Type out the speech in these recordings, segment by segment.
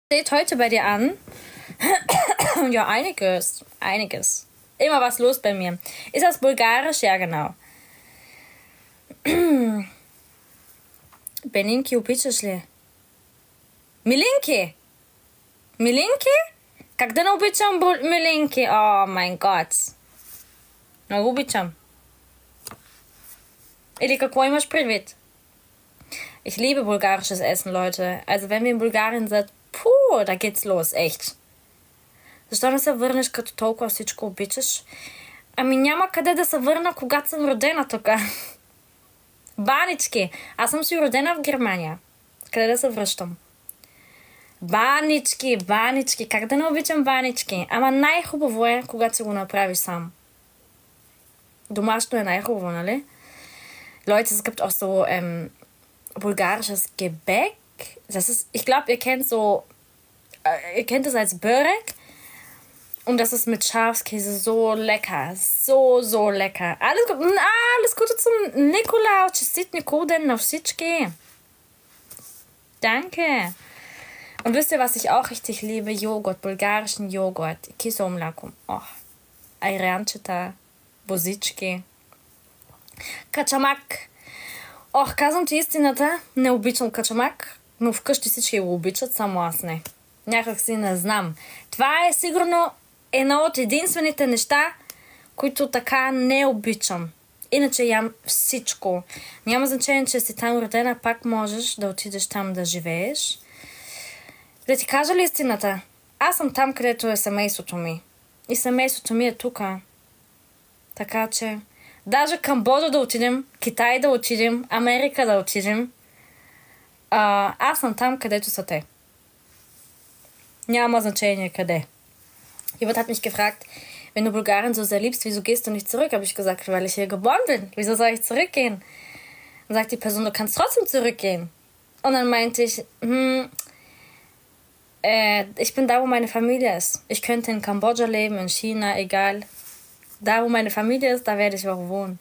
Steht heute bei dir an? Ja, einiges. Immer was los bei mir. Ist das bulgarisch? Ja, genau. Бенинки, обичаш ли? Милинки? Милинки? Как да не обичам милинки? О, майн гад. Много обичам. Или какво имаш предвид? Ich liebe bulgarisches Essen, Leute. Also wenn wir in Bulgarien sind, puh, da geht's los, echt. Защо не се върнеш, като толкова всичко обичаш? Ами няма къде да се върна, когато съм родена тук. Банички! Аз съм си родена в Германия. Къде да се връщам? Банички! Как да не обичам банички? Ама най-хубаво е, когато си го направиш сам. Домашно е най-хубаво, нали? Leute, es gibt auch so bulgarisches Gebäck. Das ist, ich glaube, ihr kennt es als Börek. Und das ist mit Schafskäse so lecker. So lecker. Alles Gute zum Nikolaus. Честит Никоден на всички. Danke. Und wisst ihr, was ich auch richtig liebe? Joghurt, bulgarischen Joghurt. Кисело мляко. Айранчета, бозички. Качамак. Казвам ти истината, не обичам качамак, но вкъщи всички го обичат, само аз не. Някак си не знам. Това е сигурно едно от единствените неща, които така не обичам. Иначе ям всичко. Няма значение, че си там родена, пак можеш да отидеш там да живееш. Да ти кажа ли истината? Аз съм там, където е семейството ми. И семейството ми е тука. Така че... Даже Камбоджа да отидем, Китай да отидем, Америка да отидем. Аз съм там, където са те. Няма значение къде. Jemand hat mich gefragt, wenn du Bulgarien so sehr liebst, wieso gehst du nicht zurück? Habe ich gesagt, weil ich hier geboren bin. Wieso soll ich zurückgehen? Dann sagt die Person, du kannst trotzdem zurückgehen. Und dann meinte ich, ich bin da, wo meine Familie ist. Ich könnte in Kambodscha leben, in China, egal. Da, wo meine Familie ist, da werde ich auch wohnen.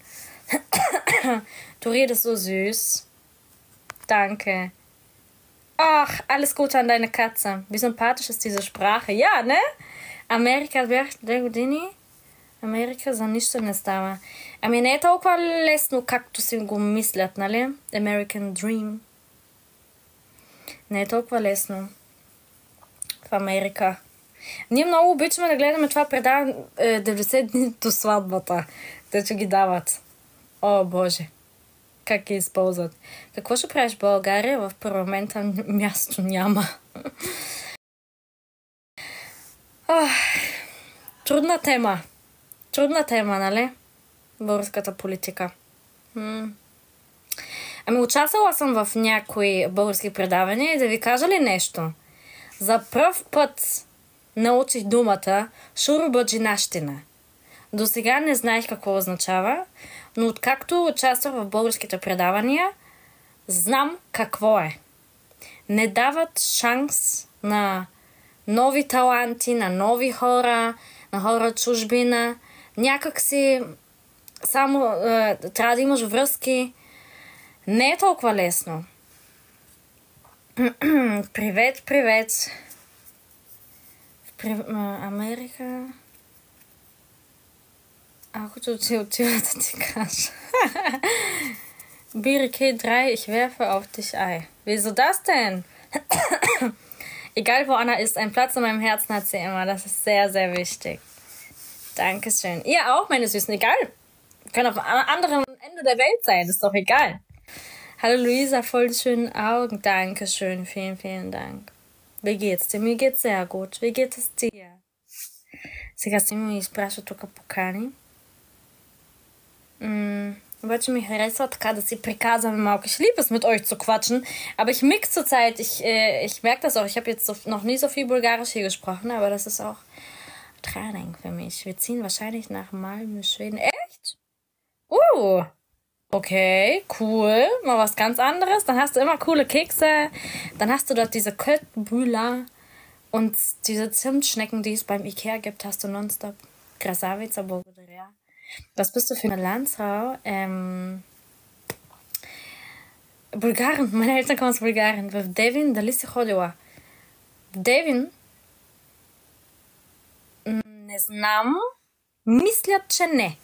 Du redest so süß. Danke. Ach, alles Gute an deine Katze. Wie sympathisch ist diese Sprache. Ja, ne? Америка бях години. Америка за нищо не става. Ами не е толкова лесно, както си го мислят, нали? American Dream. Не е толкова лесно в Америка. Ние много обичаме да гледаме това предаване 90 дни до сватбата. Те, че ги дават. О, Боже. Как ги използват. Какво ще правиш в България? В парламента място няма. Трудна тема, нали? Българската политика. Ами участвала съм в някои български предавания и да ви кажа ли нещо? За пръв път научих думата шурубаджинащина. До сега не знаех какво означава, но откакто участвах в българските предавания, знам какво е. Не дават шанс на нови таланти, на нови хора, на хора от чужбина. Някак си само трябва да имаш връзки. Не е толкова лесно. Привет. Америка. Ако ти отива да ти кажа. Birike 3, ich werfe auf dich ein. Wieso das denn? Egal wo Anna ist, ein Platz in meinem Herzen hat sie immer. Das ist sehr, sehr wichtig. Dankeschön. Ihr auch, meine Süßen. Egal. Können auf einem anderen Ende der Welt sein. Ist doch egal. Hallo Luisa, voll die schönen Augen. Dankeschön. Vielen, vielen Dank. Wie geht's dir? Mir geht's sehr gut. Wie geht es dir? Сега си ми изпраща тук покани. Обаче ми харесва така да си приказваме малко. Ich liebe es mit euch zu quatschen, aber ich mix zurzeit. Ich merke das auch. Ich habe jetzt noch nie so viel Bulgarisch hier gesprochen, aber das ist auch Training für mich. Wir ziehen wahrscheinlich nach Malmö, Schweden. Echt? Okay, cool. Mal was ganz anderes. Dann hast du immer coole Kekse. Dann hast du dort diese Köttbühler und diese Zimtschnecken, die es beim Ikea gibt, hast du nonstop. Krasavica, благодаря. Was bist du für eine Landsfrau? Bulgarien. Meine Eltern kommen aus Bulgarien. В Девин, дали си ходила? Девин? Не знам. Мисля, че не.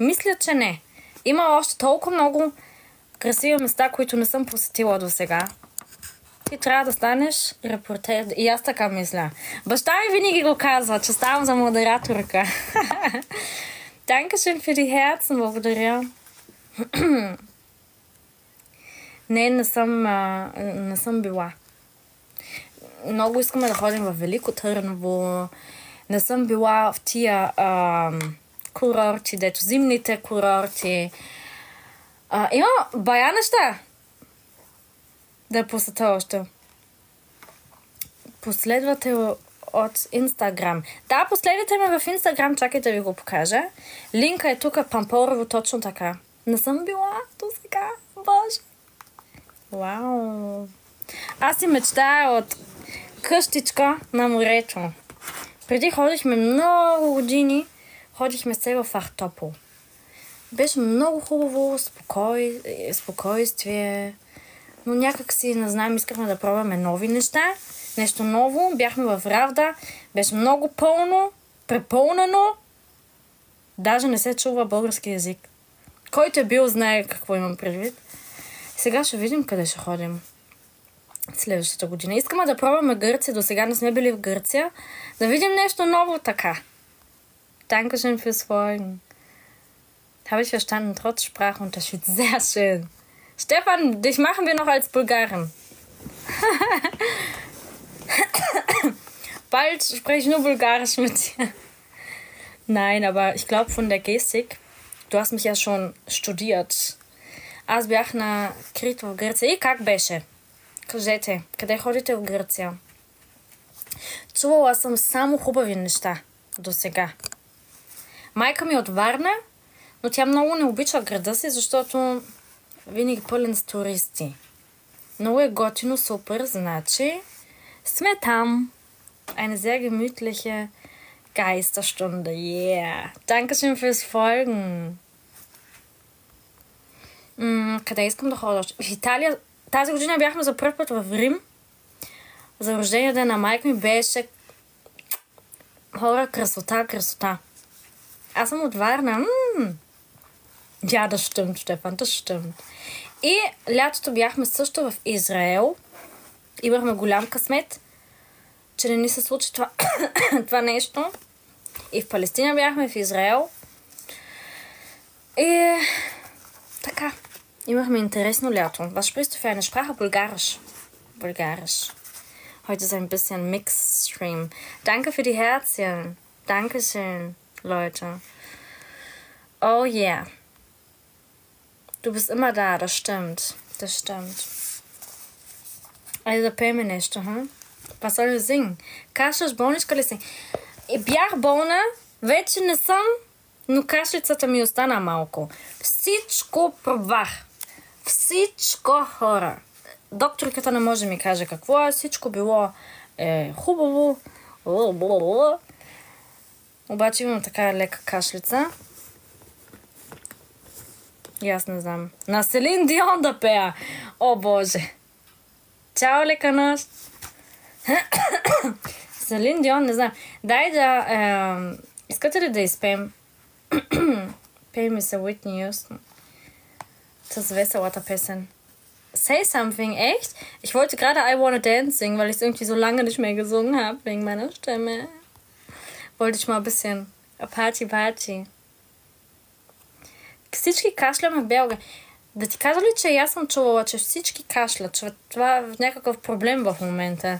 Мисля, че не. Има още толкова много красиви места, които не съм посетила до сега. Ти трябва да станеш репортер. И аз така мисля. Баща ми винаги го казва, че ставам за модераторка. Dankeschön für die Herzen. Благодаря. Не съм била. Много искаме да ходим в Велико Търново. Не съм била в тия курорти, дето зимните курорти. Има бая неща да посетя още. Последвате от Инстаграм. Да, последвате ме в Инстаграм, чакайте да ви го покажа. Линка е тук, Пампорово, точно така. Не съм била до сега. Боже. Вау. Аз си мечтая от къщичка на морето. Преди ходихме много години, ходихме се в Ахтопол. Беше много хубаво, спокойствие, но някак си, не знам, искахме да пробваме нови неща. Нещо ново. Бяхме в Равда, беше много пълно, препълнено. Даже не се чува български език. Който е бил, знае какво имам предвид. Сега ще видим къде ще ходим следващата година. Искаме да пробваме Гърция. До сега не сме били в Гърция. Да видим нещо ново така. Dankeschön fürs Folgen. Habe ich verstanden, trotz Sprachunterschied. Sehr schön. Stefan, dich machen wir noch als Bulgarin. Bald spreche ich nur Bulgarisch mit dir. Nein, aber ich glaube von der Gestik, du hast mich ja schon studiert. Аз бях на Крит в Гърция. И как беше? Кажете, къде ходите в Гърция? Чувала съм само хубави неща до сега. Майка ми от Варна, но тя много не обича града си, защото винаги пълен с туристи. Много е готино, супер, значи сме там. Eine sehr gemütliche Geisterstunde, yeah. Dankeschön fürs Folgen. Къде искам да ходя? В Италия. Тази година бяхме за първ път в Рим. За рождения ден на майка ми беше хора, красота. Аз съм от Варна. Ja, das stimmt, Stefan, das stimmt. И лятото бяхме също в Израел. Имахме голям късмет, че не ни се случи това нещо. И в Палестина бяхме, в Израел. И така. Imachme интересно лято. Was sprichst du für eine Sprache? Bulgarisch. Heute ist ein bisschen Mix-Stream. Danke für die Herzchen. Dankeschön, Leute. Oh yeah. Du bist immer da, das stimmt. Also пей ми нещо, Was soll ich singen? Кашляш, болничка ли си? Бях болна, вече не съм, но кашлицата ми остана малко. Всичко пробвах. Всичко, хора. Докторката не може да ми каже какво е. Всичко било хубаво. Обаче имам така лека кашлица. И аз не знам. На Селин Дион да пея. О, Боже. Чао, лека нощ. Селин Дион, не знам. Дай да... искате ли да изпеем? Пей ми се Уитни Юстон. Das Wässerwater Pessin. Say Something, echt? Ich wollte gerade I Wanna Dance singen, weil ich es irgendwie so lange nicht mehr gesungen habe, wegen meiner Stimme. Wollte ich mal ein bisschen Party. Всички кашляме в Белгия. Да ти кажа ли, че аз съм чувала, че всички кашлят, че това е някакъв проблем в момента?